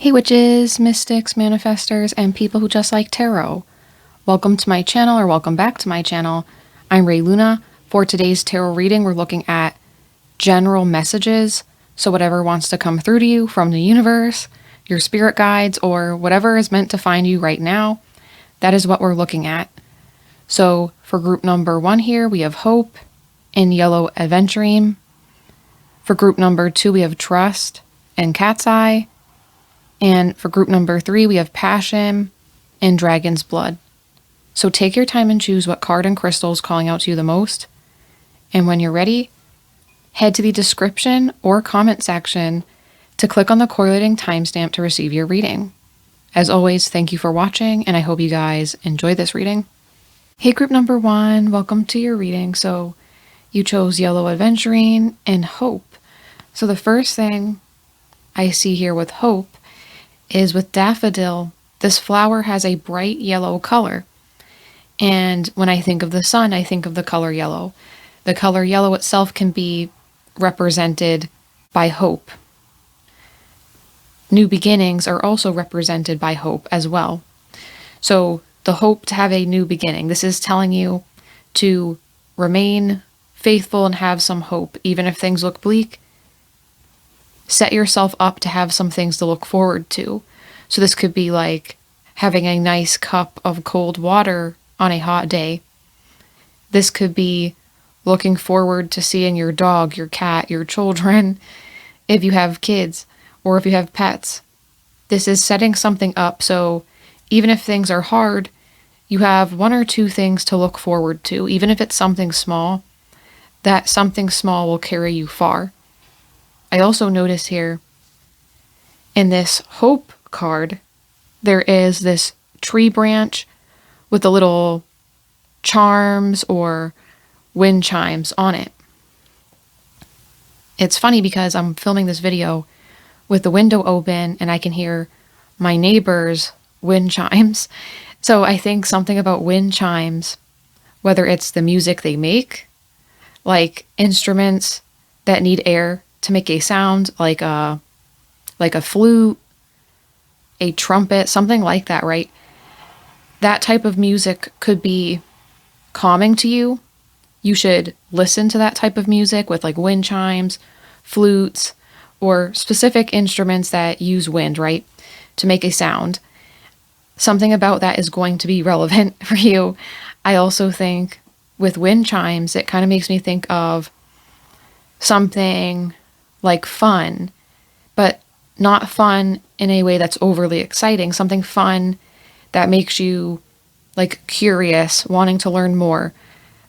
Hey witches, mystics, manifestors, and people who just like tarot. Welcome to my channel, or welcome back to my channel. I'm Ray Luna. For today's tarot reading, we're looking at general messages. So whatever wants to come through to you from the universe, your spirit guides, or whatever is meant to find you right now, that is what we're looking at. So for group number 1 here, we have Hope in yellow Aventurine. For group number 2, we have Trust and Cat's Eye. And for group number 3, we have Passion and Dragon's Blood. So take your time and choose what card and crystal is calling out to you the most. And when you're ready, head to the description or comment section to click on the correlating timestamp to receive your reading. As always, thank you for watching, and I hope you guys enjoy this reading. Hey group number 1, welcome to your reading. So you chose yellow Aventurine and Hope. So the first thing I see here with Hope is with daffodil. This flower has a bright yellow color. And when I think of the sun, I think of the color yellow. The color yellow itself can be represented by hope. New beginnings are also represented by hope as well. So the hope to have a new beginning. This is telling you to remain faithful and have some hope, even if things look bleak. Set yourself up to have some things to look forward to. So this could be like having a nice cup of cold water on a hot day. This could be looking forward to seeing your dog, your cat, your children, if you have kids or if you have pets. This is setting something up so even if things are hard, you have 1 or 2 things to look forward to. Even if it's something small, that something small will carry you far. I also notice here in this hope card, there is this tree branch with the little charms or wind chimes on it. It's funny because I'm filming this video with the window open and I can hear my neighbor's wind chimes. So I think something about wind chimes, whether it's the music they make, like instruments that need air to make a sound, like a flute, a trumpet, something like that, right? That type of music could be calming to you. You should listen to that type of music with like wind chimes, flutes, or specific instruments that use wind, right, to make a sound. Something about that is going to be relevant for you. I also think with wind chimes, it kind of makes me think of something like fun, but not fun in a way that's overly exciting. Something fun that makes you like curious, wanting to learn more.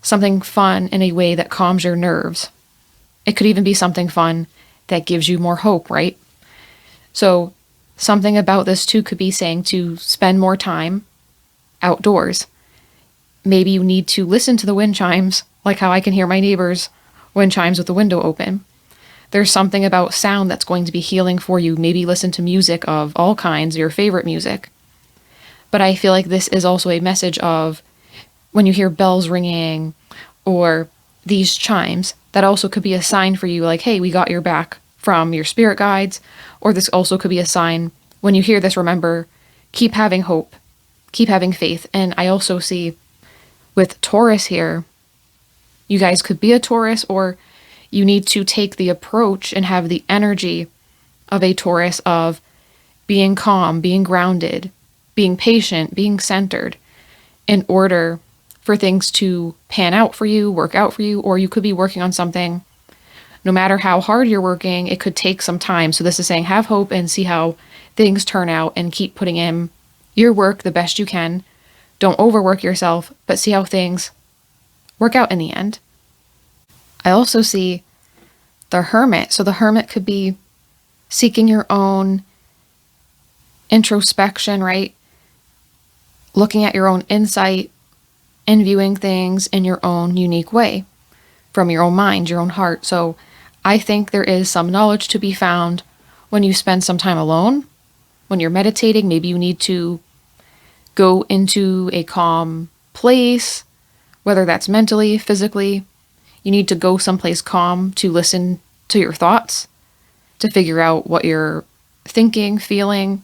Something fun in a way that calms your nerves. It could even be something fun that gives you more hope, right? So something about this too could be saying to spend more time outdoors. Maybe you need to listen to the wind chimes, like how I can hear my neighbor's wind chimes with the window open. There's something about sound that's going to be healing for you. Maybe listen to music of all kinds, your favorite music. But I feel like this is also a message of when you hear bells ringing or these chimes, that also could be a sign for you like, hey, we got your back from your spirit guides. Or this also could be a sign when you hear this, remember, keep having hope, keep having faith. And I also see with Taurus here, you guys could be a Taurus, or you need to take the approach and have the energy of a Taurus of being calm, being grounded, being patient, being centered in order for things to pan out for you, work out for you, or you could be working on something. No matter how hard you're working, it could take some time. So this is saying have hope and see how things turn out and keep putting in your work the best you can. Don't overwork yourself, but see how things work out in the end. I also see the Hermit. So the Hermit could be seeking your own introspection, right? Looking at your own insight and viewing things in your own unique way from your own mind, your own heart. So I think there is some knowledge to be found when you spend some time alone. When you're meditating, maybe you need to go into a calm place, whether that's mentally, physically. You need to go someplace calm to listen to your thoughts, to figure out what you're thinking, feeling,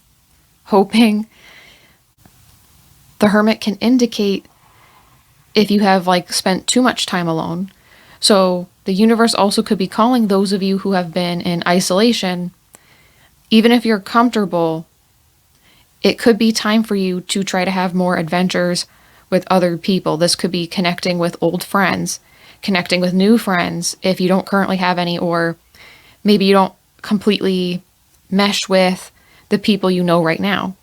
hoping. The Hermit can indicate if you have like spent too much time alone. So the universe also could be calling those of you who have been in isolation. Even if you're comfortable, it could be time for you to try to have more adventures with other people. This could be connecting with old friends, connecting with new friends if you don't currently have any, or maybe you don't completely mesh with the people you know right now.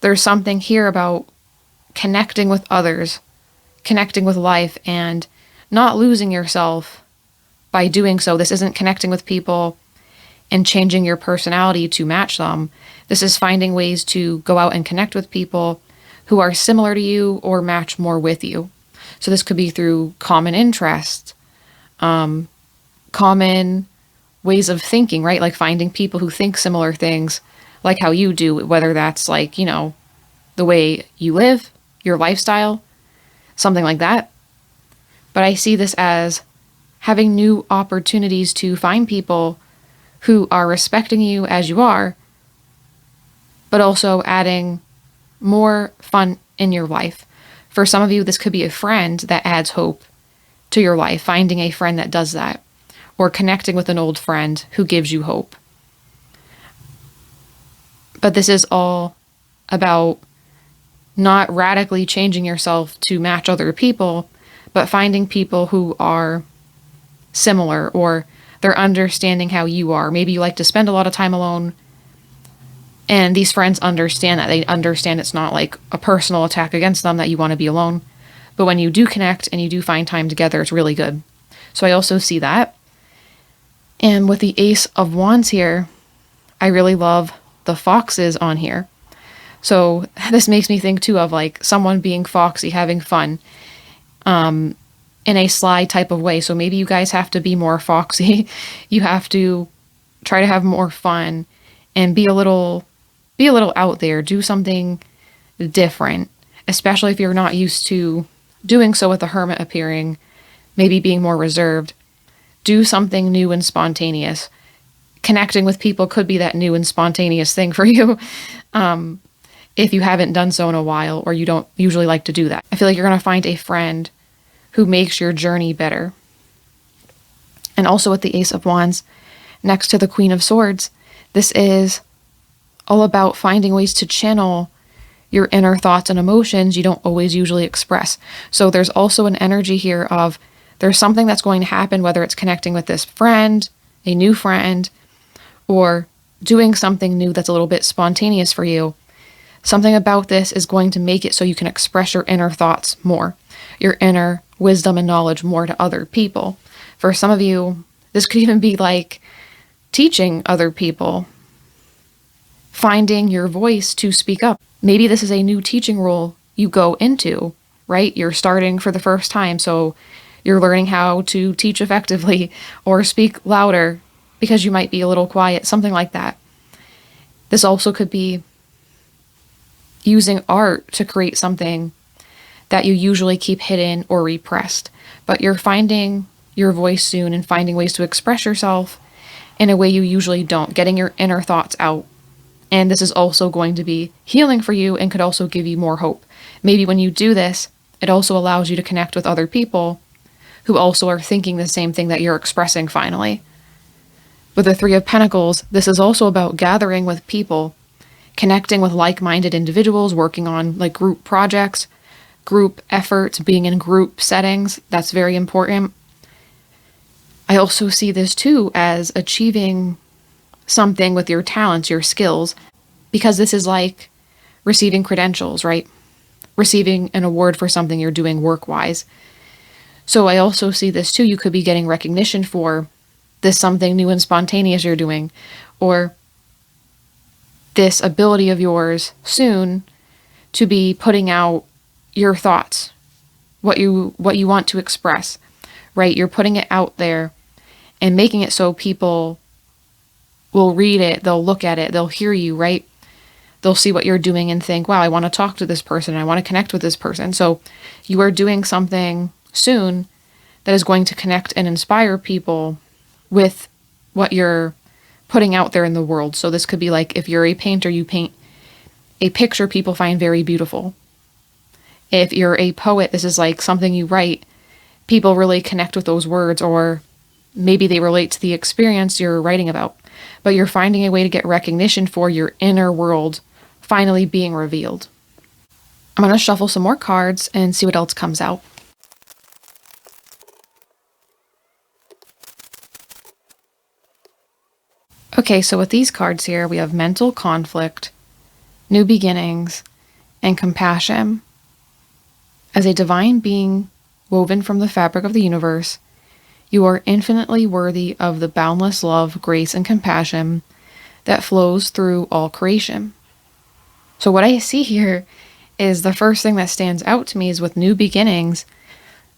There's something here about connecting with others, connecting with life, and not losing yourself by doing so. This isn't connecting with people and changing your personality to match them. This is finding ways to go out and connect with people who are similar to you or match more with you. So this could be through common interests, common ways of thinking, right? Like finding people who think similar things like how you do, whether that's like, you know, the way you live, your lifestyle, something like that. But I see this as having new opportunities to find people who are respecting you as you are, but also adding more fun in your life. For some of you, this could be a friend that adds hope to your life, finding a friend that does that, or connecting with an old friend who gives you hope. But this is all about not radically changing yourself to match other people, but finding people who are similar, or they're understanding how you are. Maybe you like to spend a lot of time alone, and these friends understand that. They understand it's not like a personal attack against them that you want to be alone. But when you do connect and you do find time together, it's really good. So I also see that. And with the Ace of Wands here, I really love the foxes on here. So this makes me think too of like someone being foxy, having fun, in a sly type of way. So maybe you guys have to be more foxy. You have to try to have more fun and be a little out there, do something different, especially if you're not used to doing so with the Hermit appearing, maybe being more reserved. Do something new and spontaneous. Connecting with people could be that new and spontaneous thing for you. If you haven't done so in a while, or you don't usually like to do that. I feel like you're going to find a friend who makes your journey better. And also with the Ace of Wands next to the Queen of Swords, this is all about finding ways to channel your inner thoughts and emotions you don't always usually express. So there's also an energy here of there's something that's going to happen, whether it's connecting with this friend, a new friend, or doing something new that's a little bit spontaneous for you. Something about this is going to make it so you can express your inner thoughts more, your inner wisdom and knowledge more to other people. For some of you, this could even be like teaching other people, finding your voice to speak up. Maybe this is a new teaching role you go into, right? You're starting for the first time, so you're learning how to teach effectively or speak louder because you might be a little quiet, something like that. This also could be using art to create something that you usually keep hidden or repressed, but you're finding your voice soon and finding ways to express yourself in a way you usually don't, getting your inner thoughts out. And this is also going to be healing for you and could also give you more hope. Maybe when you do this, it also allows you to connect with other people who also are thinking the same thing that you're expressing finally. With the Three of Pentacles, this is also about gathering with people, connecting with like-minded individuals, working on like group projects, group efforts, being in group settings. That's very important. I also see this too as achieving something with your talents, your skills, because this is like receiving credentials, right? Receiving an award for something you're doing work-wise. So I also see this too. You could be getting recognition for this something new and spontaneous you're doing, or this ability of yours soon to be putting out your thoughts, what you want to express, right? You're putting it out there and making it so people will read it, they'll look at it, they'll hear you, right? They'll see what you're doing and think, wow, I want to talk to this person, I want to connect with this person. So you are doing something soon that is going to connect and inspire people with what you're putting out there in the world. So this could be like, if you're a painter, you paint a picture people find very beautiful. If you're a poet, this is like something you write, people really connect with those words, or maybe they relate to the experience you're writing about. But you're finding a way to get recognition for your inner world finally being revealed. I'm going to shuffle some more cards and see what else comes out. Okay, so with these cards here, we have mental conflict, new beginnings, and compassion. As a divine being woven from the fabric of the universe, you are infinitely worthy of the boundless love, grace, and compassion that flows through all creation. So what I see here is the first thing that stands out to me is with new beginnings,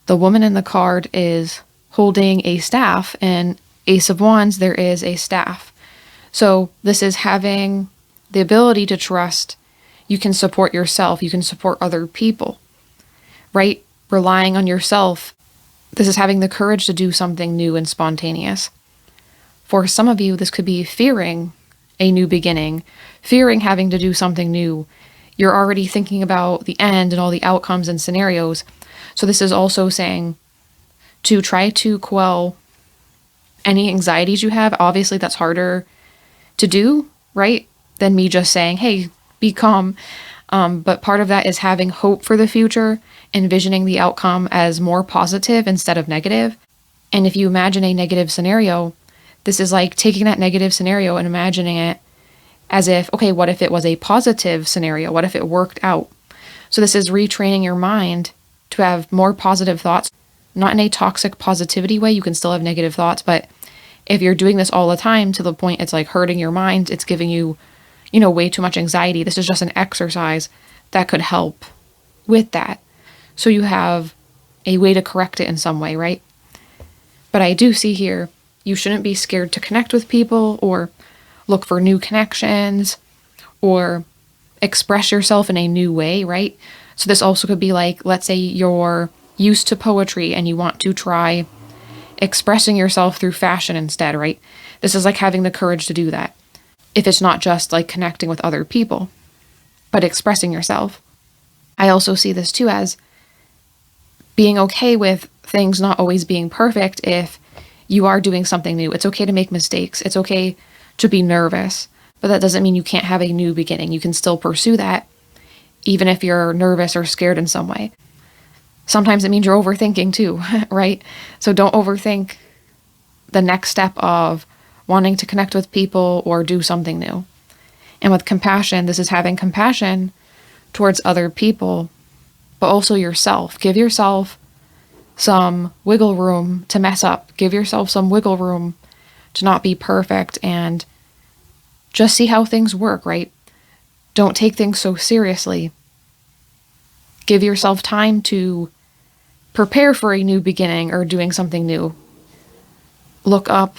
the woman in the card is holding a staff, and Ace of Wands, there is a staff. So this is having the ability to trust. You can support yourself. You can support other people, right? Relying on yourself. This is having the courage to do something new and spontaneous. For some of you, this could be fearing a new beginning, fearing having to do something new. You're already thinking about the end and all the outcomes and scenarios. So this is also saying to try to quell any anxieties you have. Obviously, that's harder to do, right, than me just saying, hey, be calm. But part of that is having hope for the future, envisioning the outcome as more positive instead of negative. And if you imagine a negative scenario, this is like taking that negative scenario and imagining it as if, okay, what if it was a positive scenario? What if it worked out? So this is retraining your mind to have more positive thoughts, not in a toxic positivity way. You can still have negative thoughts, but if you're doing this all the time to the point it's like hurting your mind, it's giving you, way too much anxiety. This is just an exercise that could help with that. So you have a way to correct it in some way, right? But I do see here, you shouldn't be scared to connect with people or look for new connections or express yourself in a new way, right? So this also could be like, let's say you're used to poetry and you want to try expressing yourself through fashion instead, right? This is like having the courage to do that. If it's not just like connecting with other people, but expressing yourself. I also see this too as being okay with things not always being perfect. If you are doing something new, it's okay to make mistakes. It's okay to be nervous, but that doesn't mean you can't have a new beginning. You can still pursue that, even if you're nervous or scared in some way. Sometimes it means you're overthinking too, right? So don't overthink the next step of wanting to connect with people or do something new. And with compassion, this is having compassion towards other people, but also yourself. Give yourself some wiggle room to mess up. Give yourself some wiggle room to not be perfect, and just see how things work, right? Don't take things so seriously. Give yourself time to prepare for a new beginning or doing something new. Look up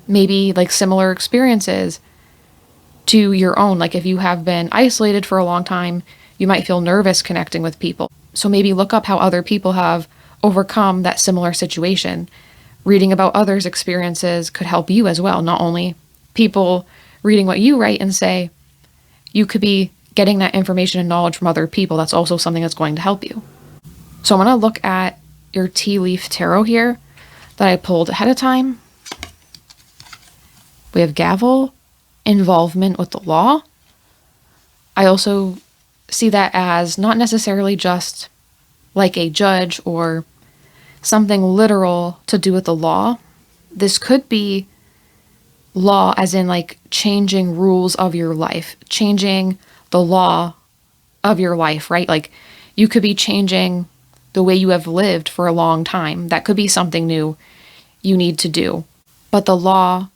maybe like similar experiences to your own. Like if you have been isolated for a long time, you might feel nervous connecting with people. So maybe look up how other people have overcome that similar situation. Reading about others' experiences could help you as well. Not only people reading what you write and say, you could be getting that information and knowledge from other people. That's also something that's going to help you. So I'm going to look at your tea leaf tarot here that I pulled ahead of time. We have gavel, involvement with the law. I also see that as not necessarily just like a judge or something literal to do with the law. This could be law as in like changing rules of your life, changing the law of your life, right? Like you could be changing the way you have lived for a long time. That could be something new you need to do. But the law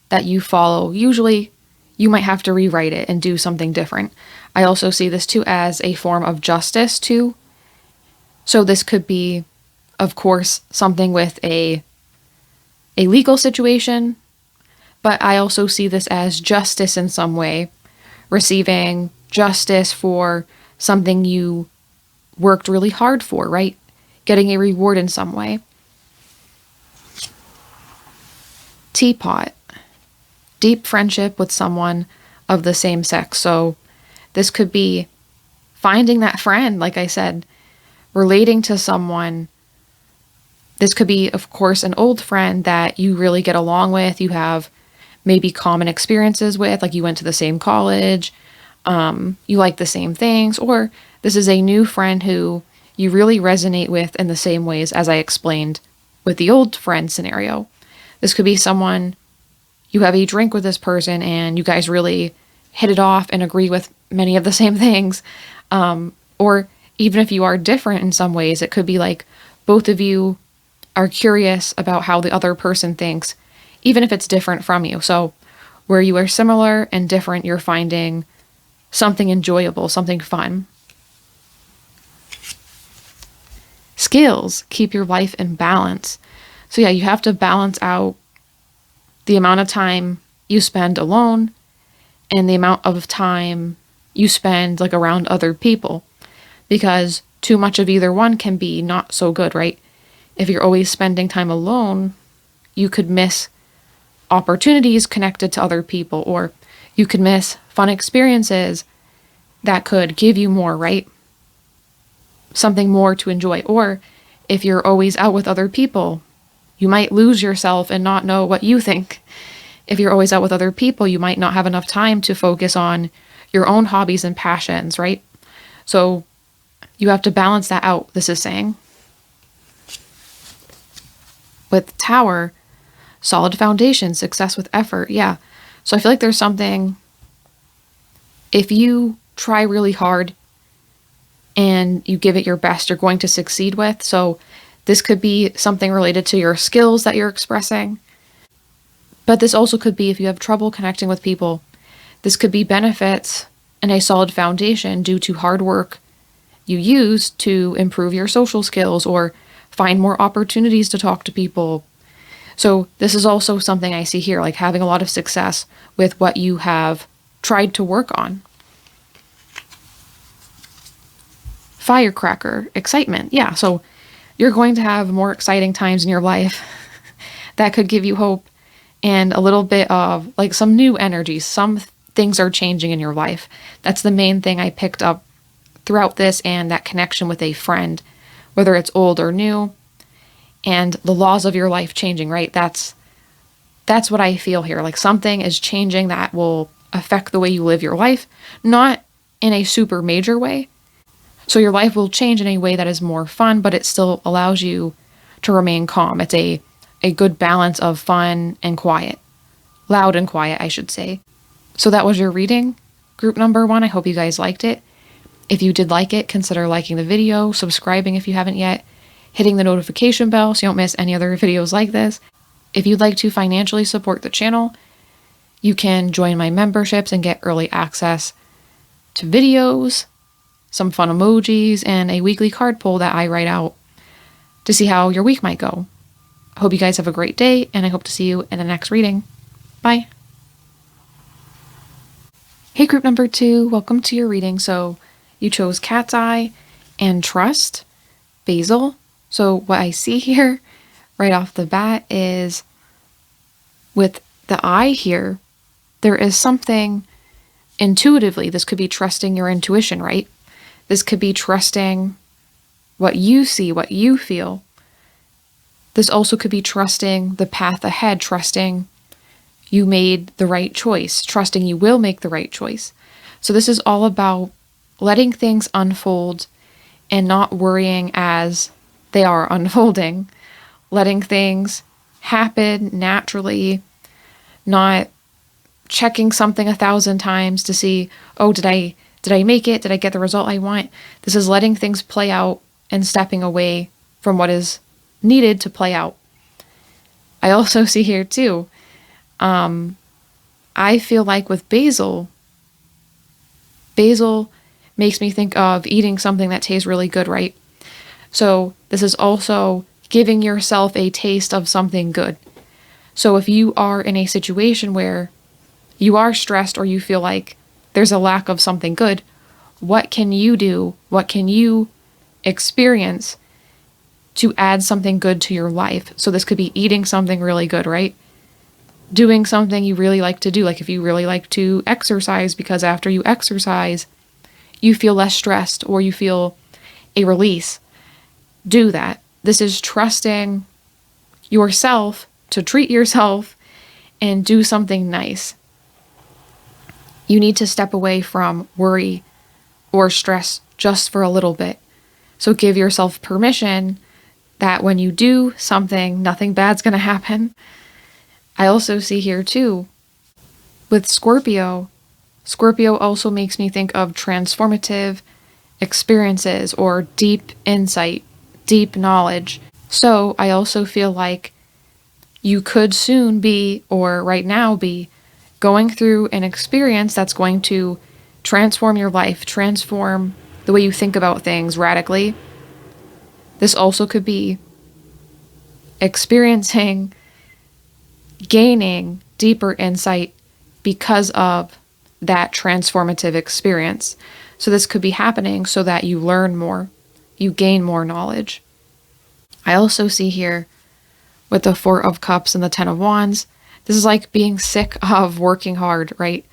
that you follow, usually you might have to rewrite it and do something different. I also see this too as a form of justice too. So this could be, of course, something with a legal situation, but I also see this as justice in some way, receiving justice for something you worked really hard for, right? Getting a reward in some way. Teapot, deep friendship with someone of the same sex. So this could be finding that friend, like I said, relating to someone. This could be, of course, an old friend that you really get along with. You have maybe common experiences with, like you went to the same college, you like the same things, or this is a new friend who you really resonate with in the same ways as I explained with the old friend scenario. This could be someone you have a drink with this person and you guys really hit it off and agree with many of the same things. Or even if you are different in some ways, it could be like both of you are curious about how the other person thinks, even if it's different from you. So where you are similar and different, you're finding something enjoyable, something fun. Skills keep your life in balance. So yeah, you have to balance out the amount of time you spend alone and the amount of time you spend like around other people, because too much of either one can be not so good, right? If you're always spending time alone, you could miss opportunities connected to other people, or you could miss fun experiences that could give you more, right? Something more to enjoy. Or if you're always out with other people, you might lose yourself and not know what you think. If you're always out with other people, you might not have enough time to focus on your own hobbies and passions, right? So you have to balance that out, this is saying. With Tower, solid foundation, success with effort. Yeah. So I feel like there's something, if you try really hard and you give it your best, you're going to succeed with. So this could be something related to your skills that you're expressing. But this also could be if you have trouble connecting with people. This could be benefits and a solid foundation due to hard work you use to improve your social skills or find more opportunities to talk to people. So this is also something I see here, like having a lot of success with what you have tried to work on. Firecracker, excitement. Yeah, so you're going to have more exciting times in your life that could give you hope and a little bit of like some new energy. Some things are changing in your life. That's the main thing I picked up throughout this, and that connection with a friend, whether it's old or new, and the laws of your life changing, right? That's what I feel here. Like something is changing that will affect the way you live your life, not in a super major way. So your life will change in a way that is more fun, but it still allows you to remain calm. It's a good balance of fun and quiet. Loud and quiet, I should say. So that was your reading, group number 1. I hope you guys liked it. If you did like it, consider liking the video, subscribing if you haven't yet, hitting the notification bell so you don't miss any other videos like this. If you'd like to financially support the channel, you can join my memberships and get early access to videos, some fun emojis, and a weekly card pull that I write out to see how your week might go. I hope you guys have a great day, and I hope to see you in the next reading. Bye. Hey, group number 2, welcome to your reading. So you chose Cat's Eye and Trust, Basil. So what I see here right off the bat is with the eye here, there is something intuitively. This could be trusting your intuition, right? This could be trusting what you see, what you feel. This also could be trusting the path ahead, trusting you made the right choice, trusting you will make the right choice. So this is all about letting things unfold and not worrying as they are unfolding, letting things happen naturally, not checking something 1,000 times to see, oh, did I make it? Did I get the result I want? This is letting things play out and stepping away from what is needed to play out. I also see here too, I feel like with basil makes me think of eating something that tastes really good, right? So this is also giving yourself a taste of something good. So if you are in a situation where you are stressed or you feel like there's a lack of something good, what can you do? What can you experience to add something good to your life? So this could be eating something really good, right? doing something you really like to do. Like if you really like to exercise, because after you exercise, you feel less stressed or you feel a release, do that. This is trusting yourself to treat yourself and do something nice. You need to step away from worry or stress just for a little bit. So give yourself permission that when you do something, nothing bad's going to happen. I also see here too, with Scorpio, Scorpio also makes me think of transformative experiences or deep insight, deep knowledge. So I also feel like you could soon be, or right now be, going through an experience that's going to transform your life, transform the way you think about things radically. This also could be experiencing, gaining deeper insight because of that transformative experience. So this could be happening so that you learn more, you gain more knowledge. I also see here with the Four of Cups and the Ten of Wands, this is like being sick of working hard, right?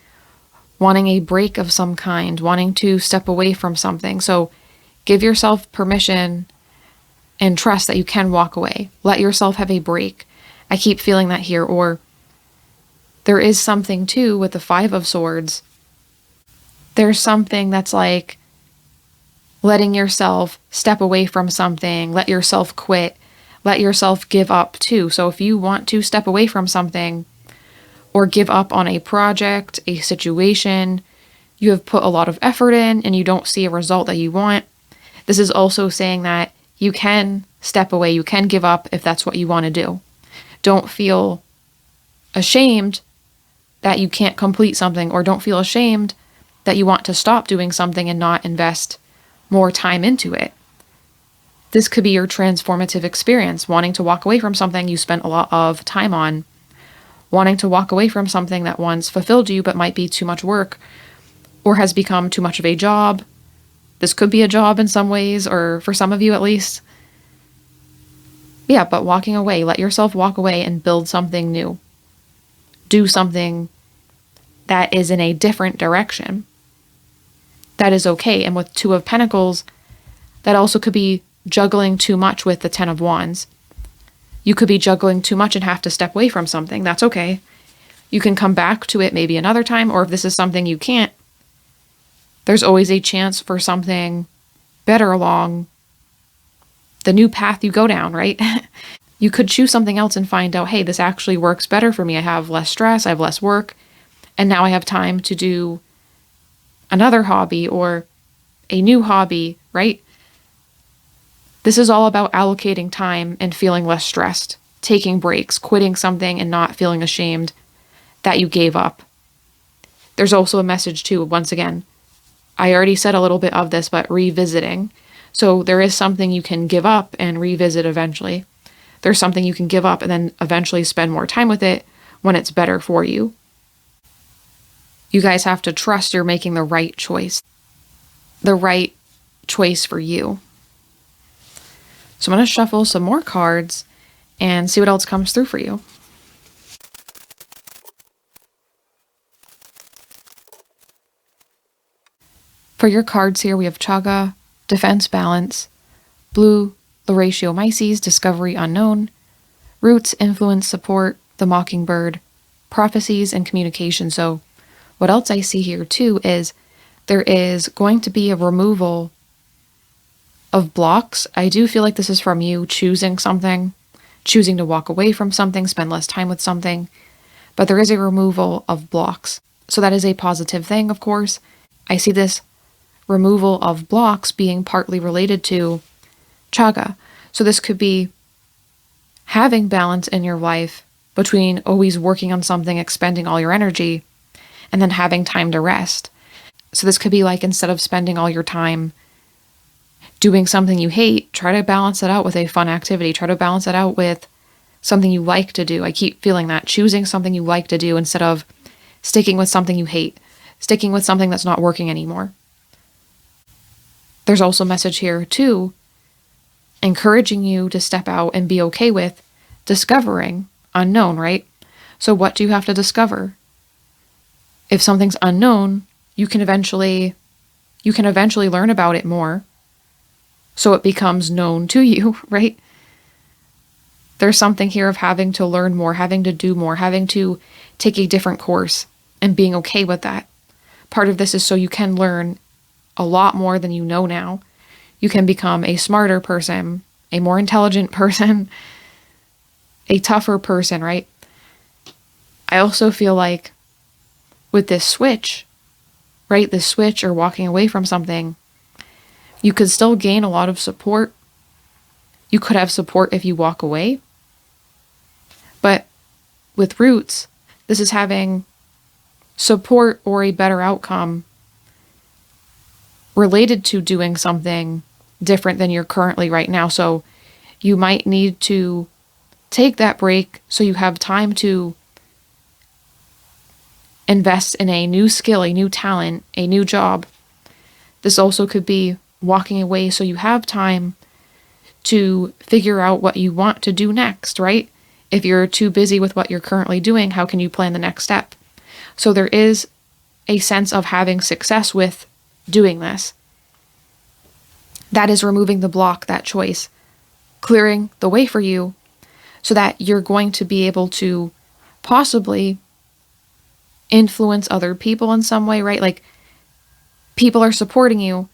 Wanting a break of some kind, wanting to step away from something. So give yourself permission and trust that you can walk away. Let yourself have a break. I keep feeling that here. Or there is something too with the Five of Swords. There's something that's like letting yourself step away from something, let yourself quit, let yourself give up too. So if you want to step away from something or give up on a project, a situation, you have put a lot of effort in and you don't see a result that you want, this is also saying that you can step away, you can give up if that's what you want to do. Don't feel ashamed that you can't complete something, or don't feel ashamed that you want to stop doing something and not invest more time into it. This could be your transformative experience, wanting to walk away from something you spent a lot of time on, wanting to walk away from something that once fulfilled you but might be too much work or has become too much of a job. This could be a job in some ways, or for some of you at least. Yeah, but walking away, let yourself walk away and build something new. Do something that is in a different direction. That is okay. And with Two of Pentacles, that also could be juggling too much with the Ten of Wands. You could be juggling too much and have to step away from something. That's okay. You can come back to it maybe another time, or if this is something you can't, there's always a chance for something better along the new path you go down, right? You could choose something else and find out, hey, this actually works better for me. I have less stress, I have less work, and now I have time to do another hobby or a new hobby, right? This is all about allocating time and feeling less stressed, taking breaks, quitting something and not feeling ashamed that you gave up. There's also a message too, once again, I already said a little bit of this, but revisiting. So there is something you can give up and revisit eventually. There's something you can give up and then eventually spend more time with it when it's better for you. You guys have to trust you're making the right choice for you. So I'm going to shuffle some more cards and see what else comes through for you. For your cards here, we have Chaga, Defense Balance, Blue, Lauratiomyces, Discovery Unknown, Roots, Influence, Support, The Mockingbird, Prophecies, and Communication. So what else I see here too is there is going to be a removal of blocks. I do feel like this is from you choosing something, choosing to walk away from something, spend less time with something, but there is a removal of blocks. So that is a positive thing, of course. I see this removal of blocks being partly related to Chaga. So this could be having balance in your life between always working on something, expending all your energy, and then having time to rest. So this could be like, instead of spending all your time doing something you hate, try to balance it out with a fun activity. Try to balance it out with something you like to do. I keep feeling that. Choosing something you like to do instead of sticking with something you hate. Sticking with something that's not working anymore. There's also a message here too, encouraging you to step out and be okay with discovering unknown, right? So what do you have to discover? If something's unknown, you can eventually learn about it more. So it becomes known to you, right? There's something here of having to learn more, having to do more, having to take a different course and being okay with that. Part of this is so you can learn a lot more than you know now. You can become a smarter person, a more intelligent person, a tougher person, right? I also feel like with this switch, right? This switch or walking away from something, you could still gain a lot of support. You could have support if you walk away. But with roots, this is having support or a better outcome related to doing something different than you're currently right now. So you might need to take that break so you have time to invest in a new skill, a new talent, a new job. This also could be walking away so you have time to figure out what you want to do next, right? If you're too busy with what you're currently doing, how can you plan the next step? So there is a sense of having success with doing this. That is removing the block, that choice, clearing the way for you so that you're going to be able to possibly influence other people in some way, right? Like people are supporting you,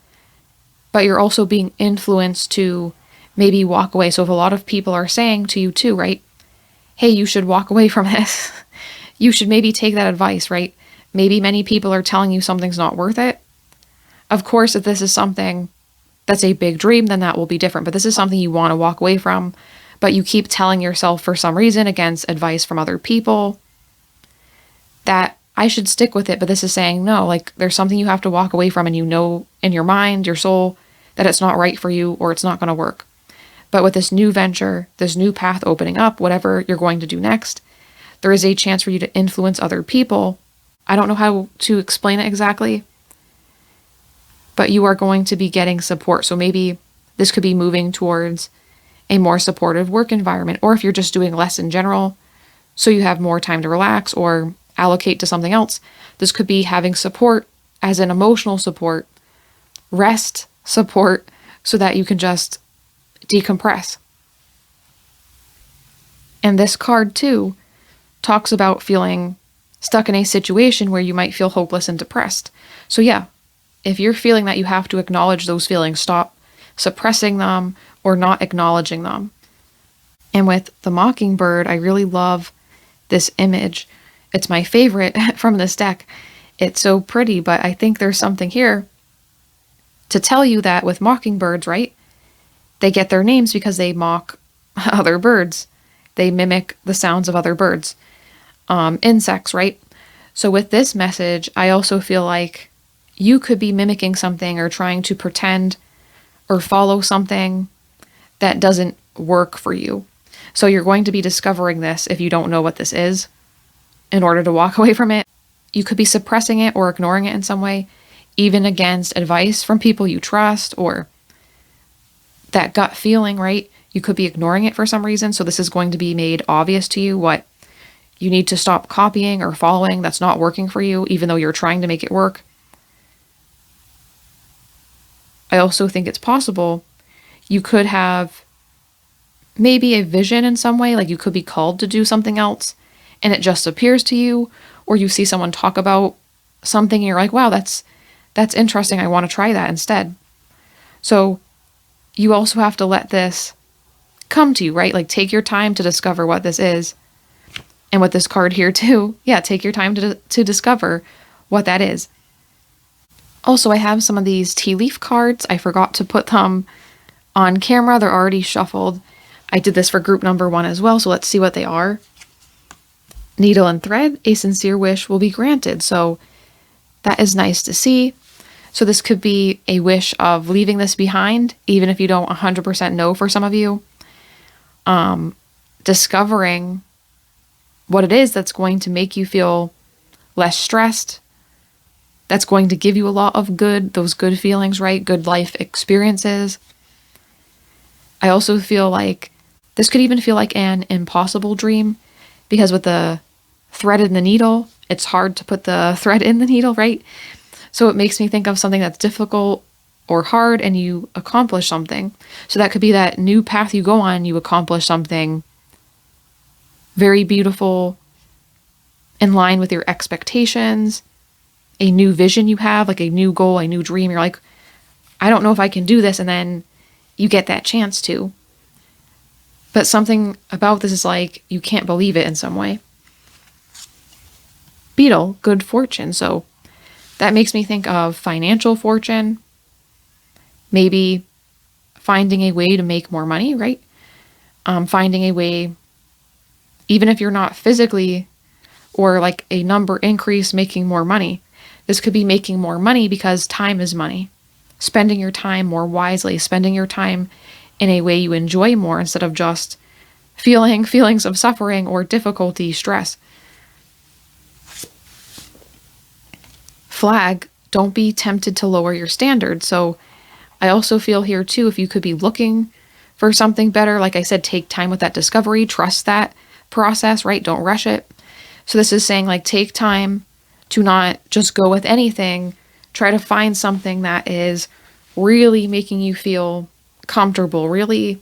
but you're also being influenced to maybe walk away. So if a lot of people are saying to you too, right? Hey, you should walk away from this. You should maybe take that advice, right? Maybe many people are telling you something's not worth it. Of course, if this is something that's a big dream, then that will be different. But this is something you want to walk away from, but you keep telling yourself for some reason against advice from other people that I should stick with it. But this is saying, no, like there's something you have to walk away from and you know in your mind, your soul, that it's not right for you or it's not going to work. But with this new venture, this new path opening up, whatever you're going to do next, there is a chance for you to influence other people. I don't know how to explain it exactly, but you are going to be getting support. So maybe this could be moving towards a more supportive work environment, or if you're just doing less in general, so you have more time to relax or allocate to something else. This could be having support as an emotional support, rest support, so that you can just decompress. And this card too talks about feeling stuck in a situation where you might feel hopeless and depressed. So yeah, if you're feeling that, you have to acknowledge those feelings. Stop suppressing them or not acknowledging them. And with the Mockingbird, I really love this image. It's my favorite from this deck. It's so pretty, but I think there's something here to tell you that with mockingbirds, right? They get their names because they mock other birds. They mimic the sounds of other birds. Insects, right? So with this message, I also feel like you could be mimicking something or trying to pretend or follow something that doesn't work for you. So you're going to be discovering this if you don't know what this is in order to walk away from it. You could be suppressing it or ignoring it in some way, even against advice from people you trust or that gut feeling, right? You could be ignoring it for some reason. So this is going to be made obvious to you what you need to stop copying or following that's not working for you, even though you're trying to make it work. I also think it's possible you could have maybe a vision in some way, like you could be called to do something else and it just appears to you, or you see someone talk about something and you're like, wow, that's interesting. I want to try that instead. So you also have to let this come to you, right? Like take your time to discover what this is. And with this card here too, yeah, take your time to discover what that is. Also, I have some of these tea leaf cards. I forgot to put them on camera. They're already shuffled. I did this for group number 1 as well, so let's see what they are. Needle and thread, a sincere wish will be granted. So that is nice to see. So this could be a wish of leaving this behind, even if you don't 100% know for some of you. Discovering what it is that's going to make you feel less stressed, that's going to give you a lot of those good feelings, right? Good life experiences. I also feel like this could even feel like an impossible dream, because with the threaded the needle. It's hard to put the thread in the needle, right? So it makes me think of something that's difficult or hard and you accomplish something. So that could be that new path you go on, you accomplish something very beautiful, in line with your expectations, a new vision you have, like a new goal, a new dream. You're like, I don't know if I can do this. And then you get that chance to. But something about this is like, you can't believe it in some way. Beetle, good fortune. So that makes me think of financial fortune, maybe finding a way to make more money, right? Finding a way, even if you're not physically or like a number increase, making more money. This could be making more money because time is money. Spending your time more wisely, spending your time in a way you enjoy more instead of just feeling feelings of suffering or difficulty, stress. Flag, don't be tempted to lower your standards. So I also feel here too, if you could be looking for something better, like I said, take time with that discovery, trust that process, right? Don't rush it. So this is saying like, take time to not just go with anything. Try to find something that is really making you feel comfortable, really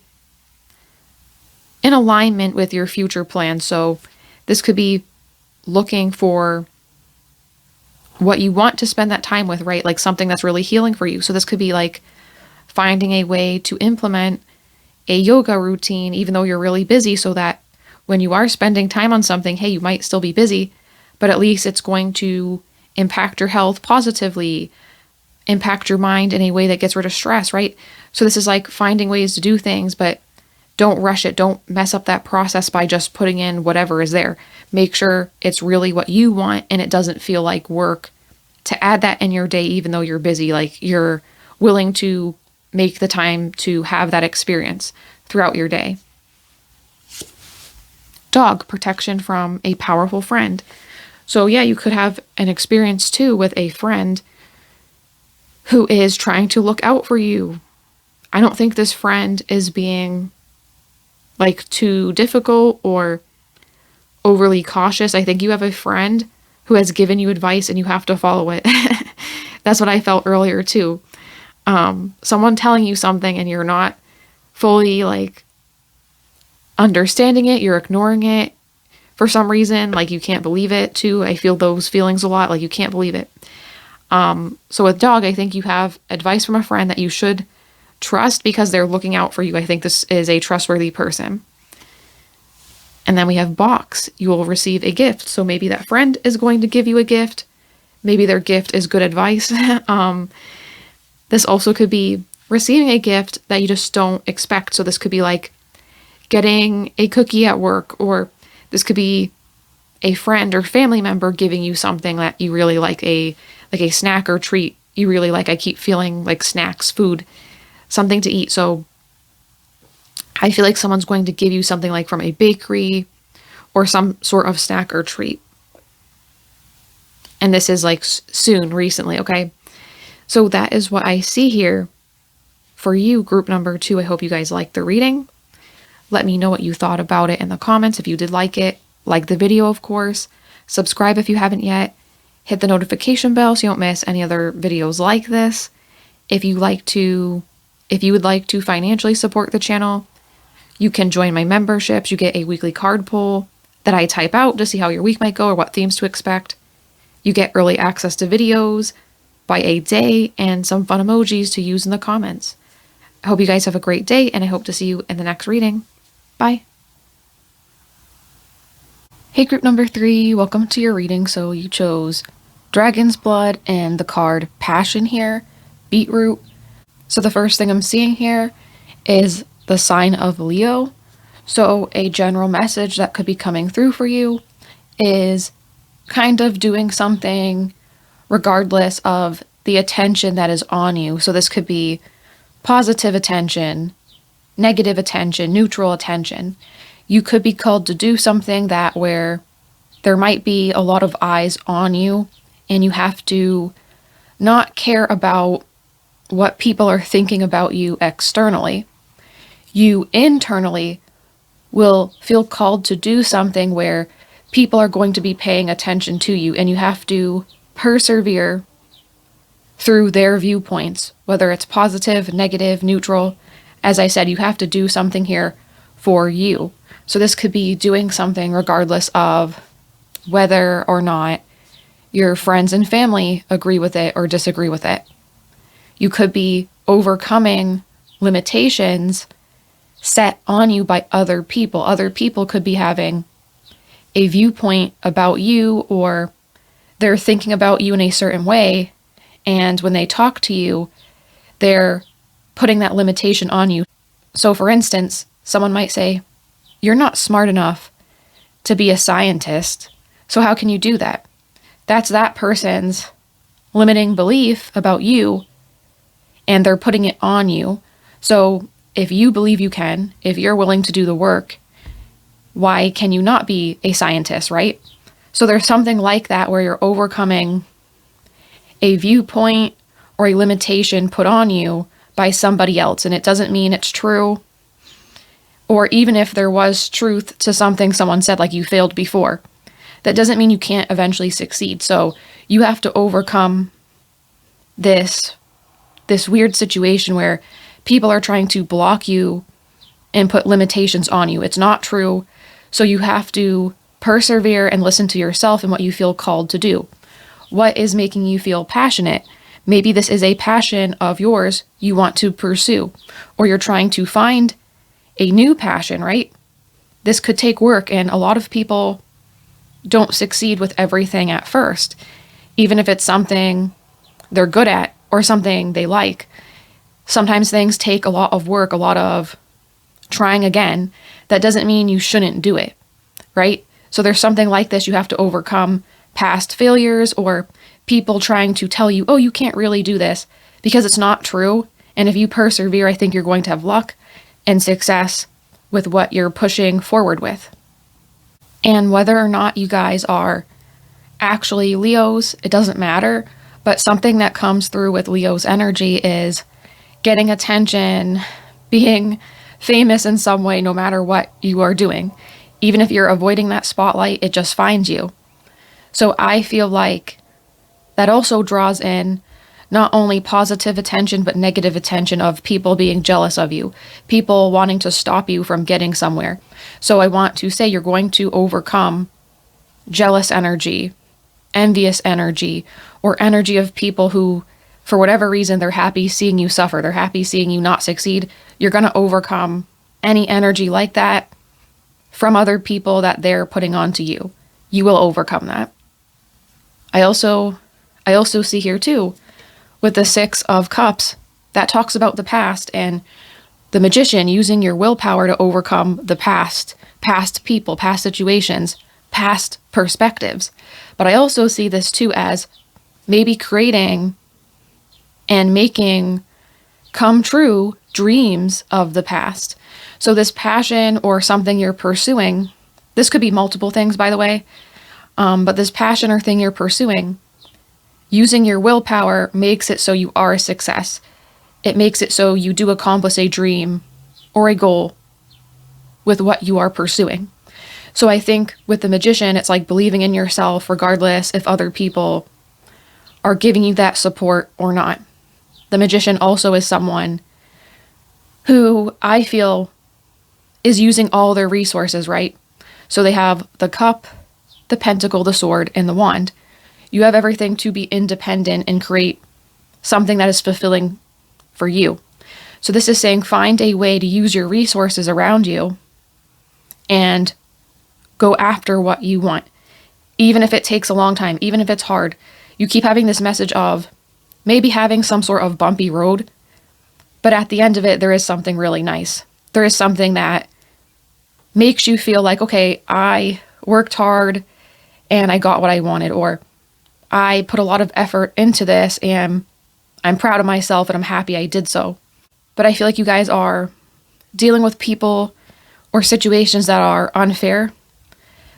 in alignment with your future plans. So this could be looking for what you want to spend that time with, right? Like something that's really healing for you. So this could be like finding a way to implement a yoga routine, even though you're really busy, so that when you are spending time on something, hey, you might still be busy, but at least it's going to impact your health positively, impact your mind in a way that gets rid of stress, right? So this is like finding ways to do things, but don't rush it. Don't mess up that process by just putting in whatever is there. Make sure it's really what you want and it doesn't feel like work to add that in your day, even though you're busy. Like you're willing to make the time to have that experience throughout your day. Dog, protection from a powerful friend. So yeah, you could have an experience too with a friend who is trying to look out for you. I don't think this friend is being like too difficult or overly cautious. I think you have a friend who has given you advice and you have to follow it. That's what I felt earlier too. Someone telling you something and you're not fully like understanding it, you're ignoring it for some reason, like you can't believe it too. I feel those feelings a lot, like you can't believe it. So with dog, I think you have advice from a friend that you should trust because they're looking out for you. I think this is a trustworthy person. And then we have box. You will receive a gift. So maybe that friend is going to give you a gift. Maybe their gift is good advice. This also could be receiving a gift that you just don't expect. So this could be like getting a cookie at work, or this could be a friend or family member giving you something that you really like, a snack or treat you really like. I keep feeling like snacks, food, something to eat. So I feel like someone's going to give you something like from a bakery or some sort of snack or treat. And this is like soon, recently, okay? So that is what I see here for you, group number 2. I hope you guys liked the reading. Let me know what you thought about it in the comments if you did like it. Like the video, of course. Subscribe if you haven't yet. Hit the notification bell so you don't miss any other videos like this. If you would like to financially support the channel, you can join my memberships. You get a weekly card pull that I type out to see how your week might go or what themes to expect. You get early access to videos by a day and some fun emojis to use in the comments. I hope you guys have a great day, and I hope to see you in the next reading. Bye. Hey group number 3, welcome to your reading. So you chose Dragon's Blood and the card Passion here, Beetroot. So the first thing I'm seeing here is the sign of Leo. So a general message that could be coming through for you is kind of doing something regardless of the attention that is on you. So this could be positive attention, negative attention, neutral attention. You could be called to do something that where there might be a lot of eyes on you and you have to not care about what people are thinking about you externally. You internally will feel called to do something where people are going to be paying attention to you, and you have to persevere through their viewpoints, whether it's positive, negative, neutral. As I said, you have to do something here for you. So this could be doing something regardless of whether or not your friends and family agree with it or disagree with it. You could be overcoming limitations set on you by other people. Other people could be having a viewpoint about you, or they're thinking about you in a certain way, and when they talk to you, they're putting that limitation on you. So for instance, someone might say, "You're not smart enough to be a scientist, so how can you do that?" That's that person's limiting belief about you, and they're putting it on you. So if you believe you can, if you're willing to do the work, why can you not be a scientist, right? So there's something like that where you're overcoming a viewpoint or a limitation put on you by somebody else. And it doesn't mean it's true. Or even if there was truth to something someone said, like you failed before, that doesn't mean you can't eventually succeed. So you have to overcome this weird situation where people are trying to block you and put limitations on you. It's not true. So you have to persevere and listen to yourself and what you feel called to do. What is making you feel passionate? Maybe this is a passion of yours you want to pursue, or you're trying to find a new passion, right? This could take work, and a lot of people don't succeed with everything at first, even if it's something they're good at or something they like. Sometimes things take a lot of work, a lot of trying again. That doesn't mean you shouldn't do it, right? So there's something like this. You have to overcome past failures or people trying to tell you, "Oh, you can't really do this," because it's not true. And if you persevere, I think you're going to have luck and success with what you're pushing forward with. And whether or not you guys are actually Leos, it doesn't matter. But something that comes through with Leo's energy is getting attention, being famous in some way, no matter what you are doing. Even if you're avoiding that spotlight, it just finds you. So I feel like that also draws in not only positive attention, but negative attention of people being jealous of you, people wanting to stop you from getting somewhere. So I want to say you're going to overcome jealous energy, envious energy, or energy of people who, for whatever reason, they're happy seeing you suffer. They're happy seeing you not succeed. You're going to overcome any energy like that from other people that they're putting onto you. You will overcome that. I also see here too, with the Six of Cups, that talks about the past and the Magician using your willpower to overcome the past people, past situations, past perspectives. But I also see this too as maybe creating and making come true dreams of the past. So this passion or something you're pursuing, this could be multiple things, by the way, but this passion or thing you're pursuing, using your willpower makes it so you are a success. It makes it so you do accomplish a dream or a goal with what you are pursuing. So I think with the Magician, it's like believing in yourself regardless if other people are giving you that support or not. The Magician also is someone who I feel is using all their resources, right? So they have the cup, the pentacle, the sword, and the wand. You have everything to be independent and create something that is fulfilling for you. So this is saying find a way to use your resources around you and go after what you want. Even if it takes a long time, even if it's hard, you keep having this message of maybe having some sort of bumpy road, but at the end of it, there is something really nice. There is something that makes you feel like, okay, I worked hard and I got what I wanted, or I put a lot of effort into this and I'm proud of myself and I'm happy I did so. But I feel like you guys are dealing with people or situations that are unfair,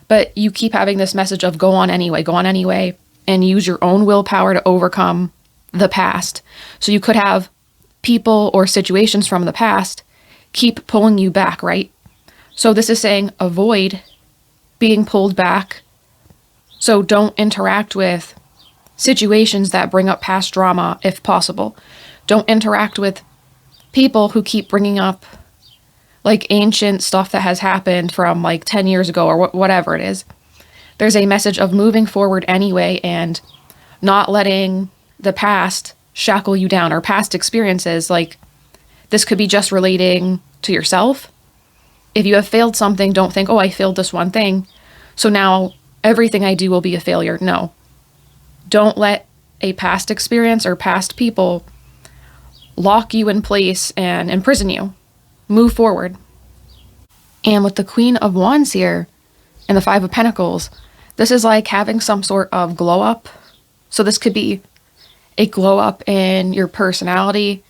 but you keep having this message of go on anyway, and use your own willpower to overcome the past. So you could have people or situations from the past keep pulling you back, right? So this is saying avoid being pulled back. So don't interact with situations that bring up past drama if possible. Don't interact with people who keep bringing up like ancient stuff that has happened from like 10 years ago or whatever it is. There's a message of moving forward anyway and not letting the past shackle you down, or past experiences. Like, this could be just relating to yourself. If you have failed something, don't think, oh, I failed this one thing, so now everything I do will be a failure. No. Don't let a past experience or past people lock you in place and imprison you. Move forward. And with the Queen of Wands here and the Five of Pentacles, this is like having some sort of glow up. So this could be a glow up in your personality,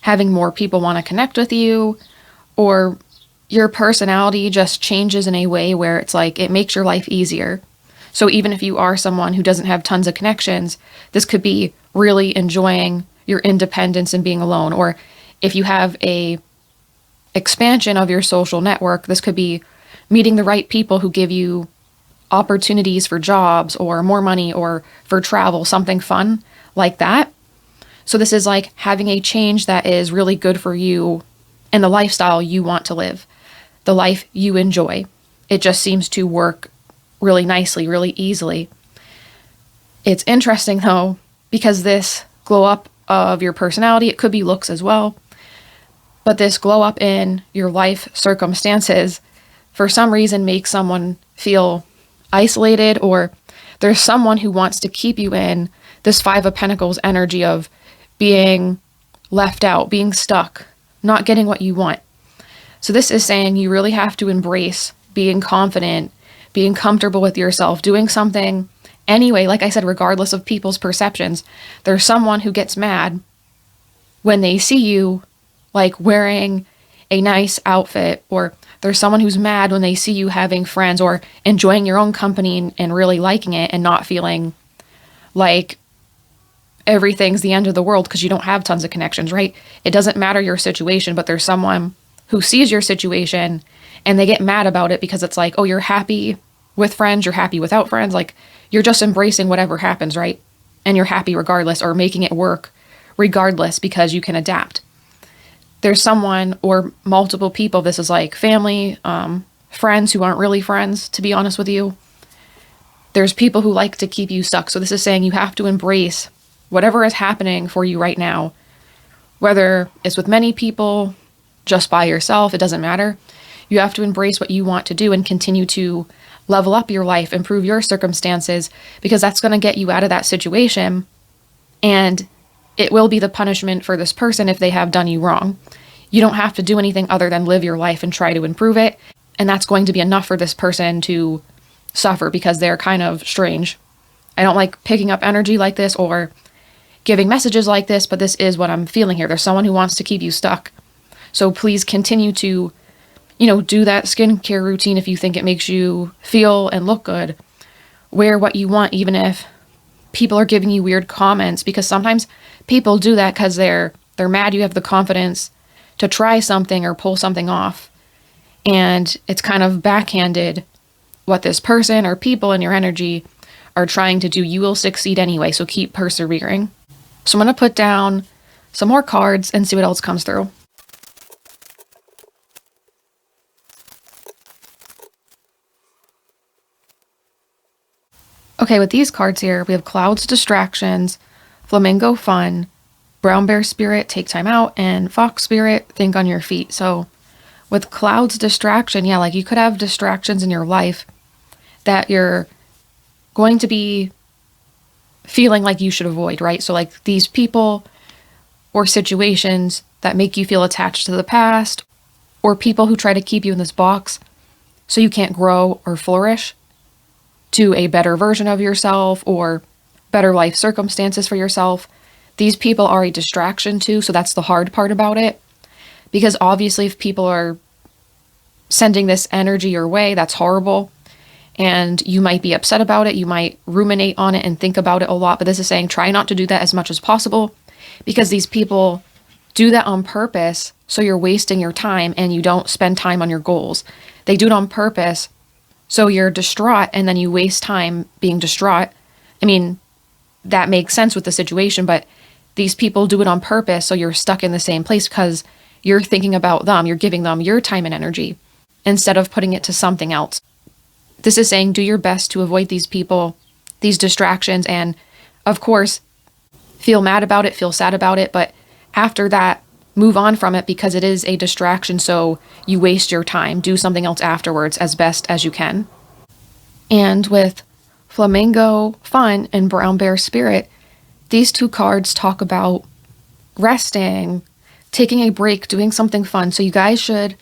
having more people want to connect with you, or your personality just changes in a way where it's like it makes your life easier. So even if you are someone who doesn't have tons of connections, this could be really enjoying your independence and being alone. Or if you have a expansion of your social network, this could be meeting the right people who give you opportunities for jobs or more money or for travel, something fun like that. So this is like having a change that is really good for you and the lifestyle you want to live, the life you enjoy. It just seems to work really nicely, really easily. It's interesting though, because this glow up of your personality, it could be looks as well, but this glow up in your life circumstances for some reason makes someone feel isolated, or there's someone who wants to keep you in this Five of Pentacles energy of being left out, being stuck, not getting what you want. So this is saying you really have to embrace being confident, being comfortable with yourself, doing something anyway. Like I said, regardless of people's perceptions, there's someone who gets mad when they see you like wearing a nice outfit, or there's someone who's mad when they see you having friends or enjoying your own company and really liking it and not feeling like everything's the end of the world because you don't have tons of connections, right? It doesn't matter your situation, but there's someone who sees your situation and they get mad about it because it's like, oh, you're happy with friends, you're happy without friends. Like, you're just embracing whatever happens, right? And you're happy regardless, or making it work regardless because you can adapt. There's someone or multiple people, this is like family, friends who aren't really friends, to be honest with you. There's people who like to keep you stuck. So this is saying you have to embrace whatever is happening for you right now, whether it's with many people, just by yourself, it doesn't matter. You have to embrace what you want to do and continue to level up your life, improve your circumstances, because that's going to get you out of that situation. And it will be the punishment for this person if they have done you wrong. You don't have to do anything other than live your life and try to improve it. And that's going to be enough for this person to suffer because they're kind of strange. I don't like picking up energy like this or giving messages like this, but this is what I'm feeling here. There's someone who wants to keep you stuck. So please continue to, do that skincare routine if you think it makes you feel and look good. Wear what you want, even if people are giving you weird comments, because sometimes people do that because they're mad you have the confidence to try something or pull something off. And it's kind of backhanded what this person or people in your energy are trying to do. You will succeed anyway, so keep persevering. So I'm going to put down some more cards and see what else comes through. Okay, with these cards here, we have Clouds Distractions, Flamingo Fun, Brown Bear Spirit, Take Time Out, and Fox Spirit, Think on Your Feet. So with Clouds Distraction, yeah, like you could have distractions in your life that you're going to be feeling like you should avoid, right? So like these people or situations that make you feel attached to the past, or people who try to keep you in this box so you can't grow or flourish to a better version of yourself or better life circumstances for yourself. These people are a distraction too, so that's the hard part about it. Because obviously if people are sending this energy your way, that's horrible. And you might be upset about it, you might ruminate on it and think about it a lot, but this is saying try not to do that as much as possible, because these people do that on purpose, so you're wasting your time and you don't spend time on your goals. They do it on purpose So you're distraught and then you waste time being distraught. I mean, that makes sense with the situation, but these people do it on purpose. So you're stuck in the same place because you're thinking about them. You're giving them your time and energy instead of putting it to something else. This is saying do your best to avoid these people, these distractions, and of course, feel mad about it, feel sad about it, but after that, move on from it because it is a distraction, so you waste your time. Do something else afterwards as best as you can. And with Flamingo Fun and Brown Bear Spirit, these two cards talk about resting, taking a break, doing something fun. So you guys should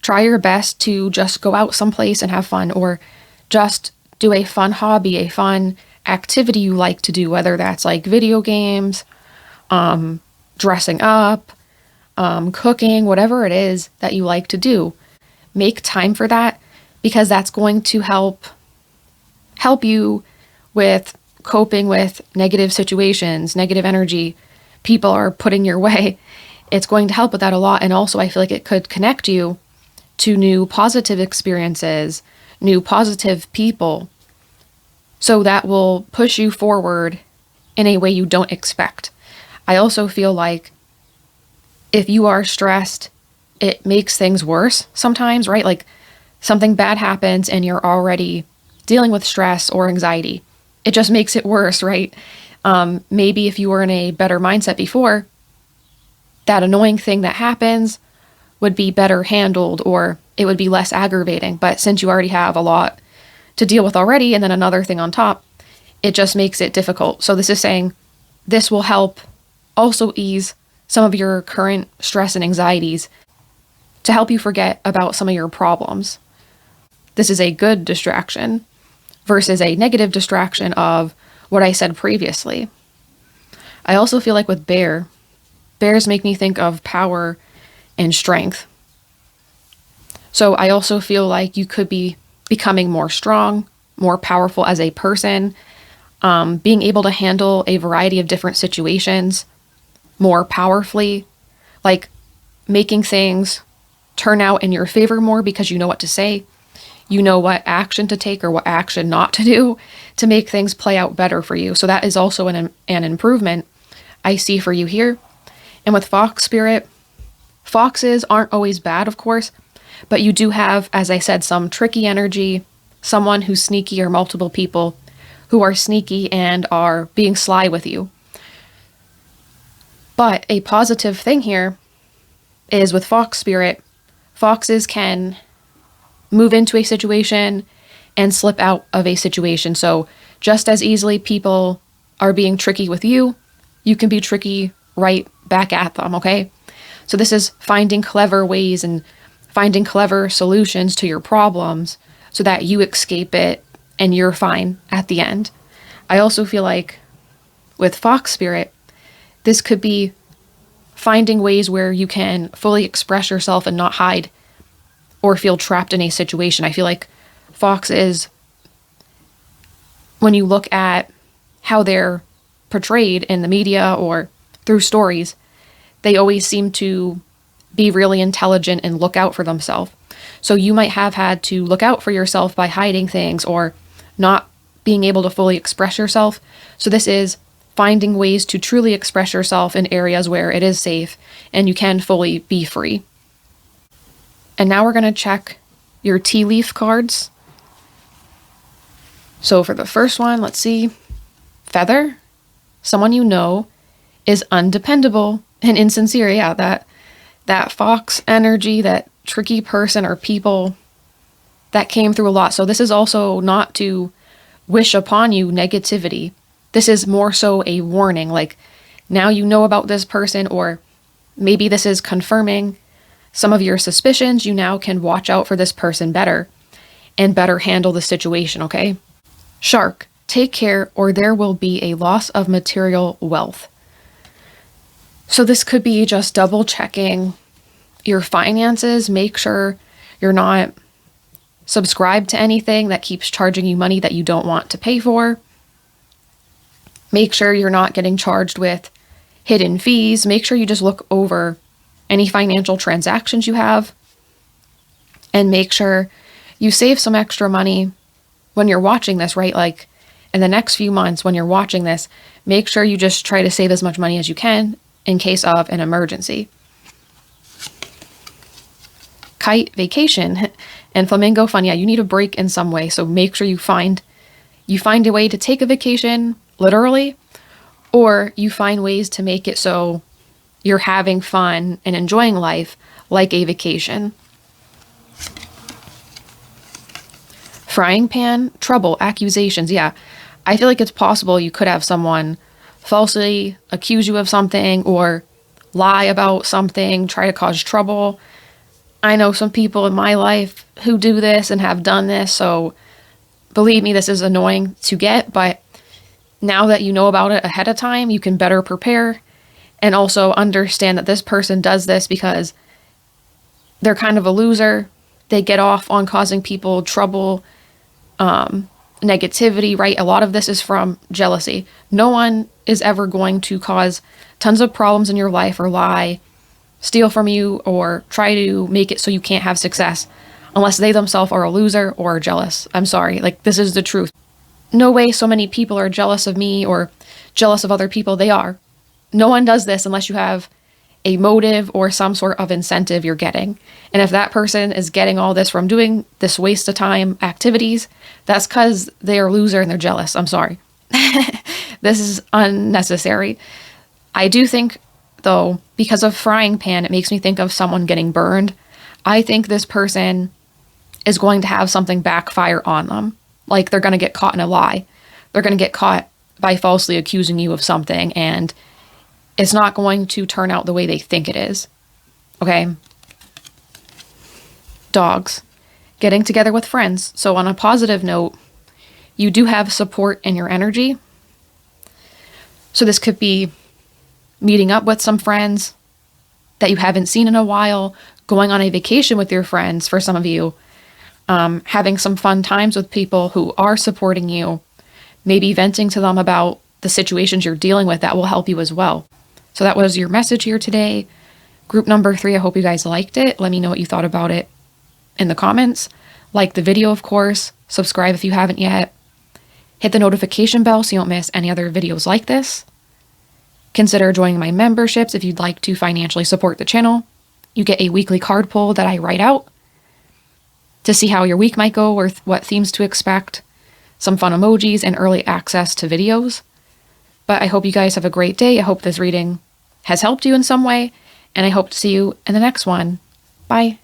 try your best to just go out someplace and have fun, or just do a fun hobby, a fun activity you like to do, whether that's like video games, dressing up, cooking, whatever it is that you like to do. Make time for that because that's going to help you with coping with negative situations, negative energy people are putting your way. It's going to help with that a lot. And also I feel like it could connect you to new positive experiences, new positive people. So that will push you forward in a way you don't expect. I also feel like if you are stressed, it makes things worse sometimes, right? Like something bad happens and you're already dealing with stress or anxiety. It just makes it worse, right? Maybe if you were in a better mindset before, that annoying thing that happens would be better handled or it would be less aggravating. But since you already have a lot to deal with already and then another thing on top, it just makes it difficult. So this is saying this will help also ease some of your current stress and anxieties to help you forget about some of your problems. This is a good distraction versus a negative distraction of what I said previously. I also feel like with bears make me think of power and strength. So I also feel like you could be becoming more strong, more powerful as a person, being able to handle a variety of different situations more powerfully, like making things turn out in your favor more because you know what to say, you know what action to take or what action not to do to make things play out better for you. So that is also an improvement I see for you here. And with Fox Spirit, foxes aren't always bad, of course, but you do have, as I said, some tricky energy, someone who's sneaky or multiple people who are sneaky and are being sly with you. But a positive thing here is with Fox Spirit, foxes can move into a situation and slip out of a situation. So just as easily people are being tricky with you, you can be tricky right back at them, okay? So this is finding clever ways and finding clever solutions to your problems so that you escape it and you're fine at the end. I also feel like with Fox Spirit, this could be finding ways where you can fully express yourself and not hide or feel trapped in a situation. I feel like foxes, when you look at how they're portrayed in the media or through stories, they always seem to be really intelligent and look out for themselves. So you might have had to look out for yourself by hiding things or not being able to fully express yourself. So this is finding ways to truly express yourself in areas where it is safe and you can fully be free. And now we're going to check your tea leaf cards. So for the first one, let's see. Feather. Someone you know is undependable and insincere. Yeah, that fox energy, that tricky person or people that came through a lot. So this is also not to wish upon you negativity. This is more so a warning, like now you know about this person, or maybe this is confirming some of your suspicions. You now can watch out for this person better and better handle the situation, okay? Shark, take care or there will be a loss of material wealth. So this could be just double checking your finances. Make sure you're not subscribed to anything that keeps charging you money that you don't want to pay for. Make sure you're not getting charged with hidden fees. Make sure you just look over any financial transactions you have and make sure you save some extra money when you're watching this, right? Like in the next few months when you're watching this, make sure you just try to save as much money as you can in case of an emergency. Kite, vacation, and flamingo fun. Yeah, you need a break in some way. So make sure you find a way to take a vacation, literally, or you find ways to make it so you're having fun and enjoying life like a vacation. Frying pan, trouble, accusations. Yeah, I feel like it's possible you could have someone falsely accuse you of something or lie about something, try to cause trouble. I know some people in my life who do this and have done this, so believe me, this is annoying to get, but now that you know about it ahead of time, you can better prepare and also understand that this person does this because they're kind of a loser. They get off on causing people trouble, negativity, right? A lot of this is from jealousy. No one is ever going to cause tons of problems in your life or lie, steal from you, or try to make it so you can't have success unless they themselves are a loser or are jealous. I'm sorry, like this is the truth. No way so many people are jealous of me or jealous of other people. They are. No one does this unless you have a motive or some sort of incentive you're getting. And if that person is getting all this from doing this waste of time activities, that's because they are a loser and they're jealous. I'm sorry. This is unnecessary. I do think, though, because of frying pan, it makes me think of someone getting burned. I think this person is going to have something backfire on them. Like they're going to get caught in a lie. They're going to get caught by falsely accusing you of something, and it's not going to turn out the way they think it is. Okay? Dogs. Getting together with friends. So on a positive note, you do have support in your energy. So this could be meeting up with some friends that you haven't seen in a while, going on a vacation with your friends for some of you, having some fun times with people who are supporting you, maybe venting to them about the situations you're dealing with. That will help you as well. So that was your message here today. Group number 3, I hope you guys liked it. Let me know what you thought about it in the comments. Like the video, of course. Subscribe if you haven't yet. Hit the notification bell so you don't miss any other videos like this. Consider joining my memberships if you'd like to financially support the channel. You get a weekly card pull that I write out to see how your week might go or what themes to expect, some fun emojis, and early access to videos. But I hope you guys have a great day. I hope this reading has helped you in some way, and I hope to see you in the next one. Bye.